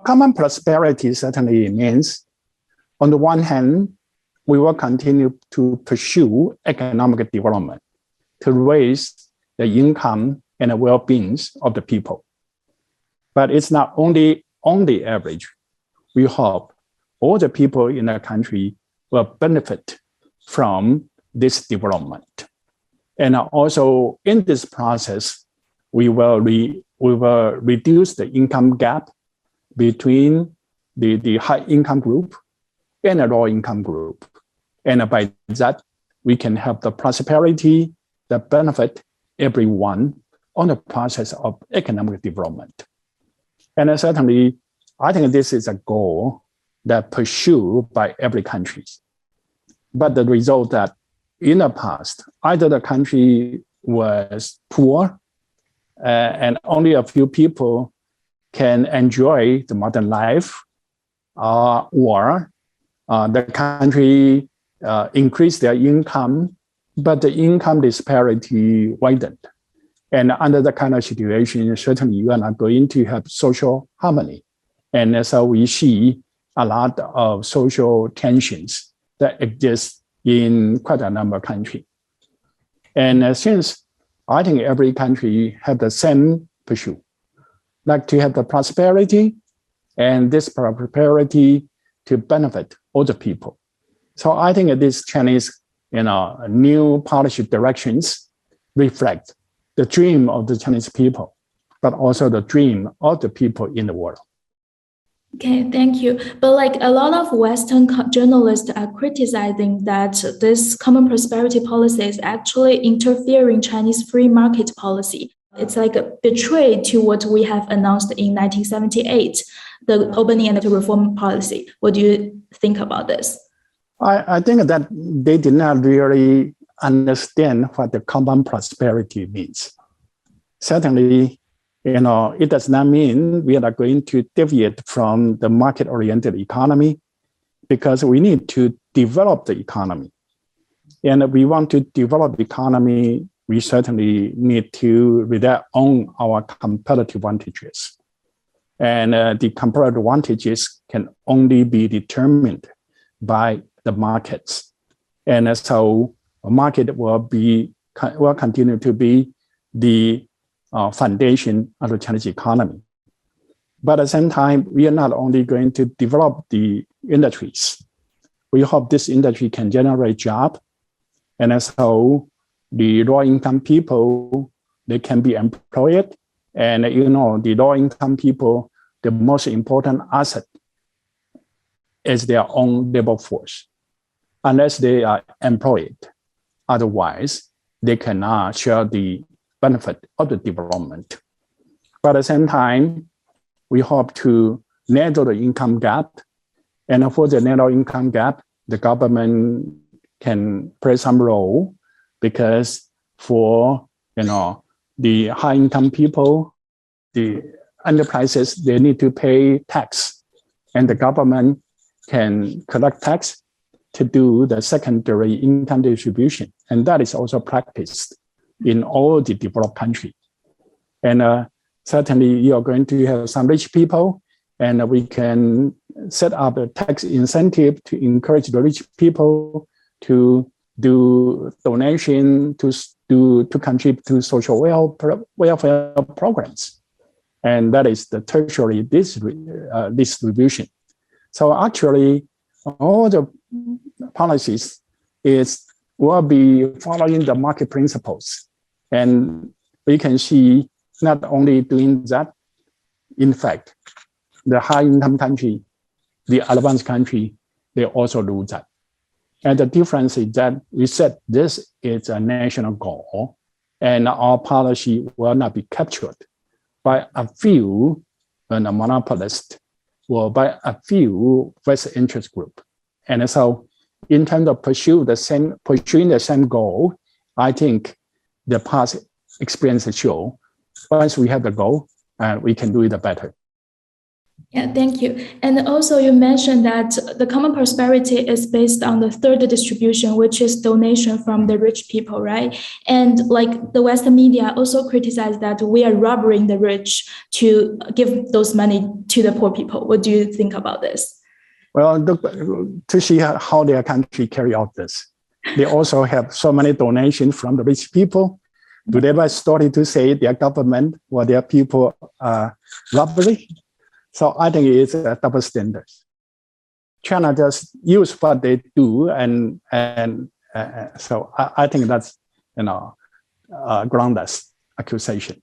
common prosperity certainly means, on the one hand, we will continue to pursue economic development to raise the income and the well-being of the people. But it's not only on the average. We hope all the people in the country will benefit from this development. And also in this process, we will reduce the income gap between the high income group and the low income group. And by that, we can have the prosperity that benefit everyone on the process of economic development. And certainly, I think this is a goal that pursued by every country. But the result that in the past, either the country was poor and only a few people can enjoy the modern life, or the country increased their income, but the income disparity widened. And under the kind of situation, certainly you are not going to have social harmony. And so we see a lot of social tensions that exist in quite a number of countries. And since I think every country have the same pursuit, like to have the prosperity, and this prosperity to benefit all the people. So I think these Chinese, new policy directions reflect the dream of the Chinese people, but also the dream of the people in the world. Okay, thank you. But a lot of Western journalists are criticizing that this common prosperity policy is actually interfering Chinese free market policy. It's like a betray to what we have announced in 1978, the opening and reform policy. What do you think about this? I think that they did not really understand what the common prosperity means. Certainly, it does not mean we are going to deviate from the market-oriented economy, because we need to develop the economy. And we want to develop the economy, we certainly need to rely on our competitive advantages. And the competitive advantages can only be determined by the markets. And so a market will continue to be the foundation of the Chinese economy. But at the same time, we are not only going to develop the industries. We hope this industry can generate jobs, and so the low-income people, they can be employed. And the low-income people, the most important asset is their own labor force, unless they are employed. Otherwise, they cannot share the benefit of the development. But at the same time, we hope to narrow the income gap. And for the narrow income gap, the government can play some role, because for the high income people, the enterprises, they need to pay tax, and the government can collect tax to do the secondary income distribution. And that is also practiced in all the developed countries. And certainly you are going to have some rich people, and we can set up a tax incentive to encourage the rich people to do donation, to contribute to social welfare programs. And that is the tertiary distribution. So actually, all the policies will be following the market principles. And we can see not only doing that, in fact, the high-income country, the advanced country, they also do that. And the difference is that we said this is a national goal, and our policy will not be captured by a few monopolists or by a few vested interest groups. And so in terms of pursuing the same goal, I think the past experiences show once we have the goal, we can do it better. Yeah, thank you. And also you mentioned that the common prosperity is based on the third distribution, which is donation from the rich people, right? And like the Western media also criticize that we are robbing the rich to give those money to the poor people. What do you think about this? Well, look, to see how their country carry out this. They also have so many donations from the rich people. Do they have a story to say their government or their people are robbery? So I think it's a double standard. China just use what they do, and so I think that's groundless accusation.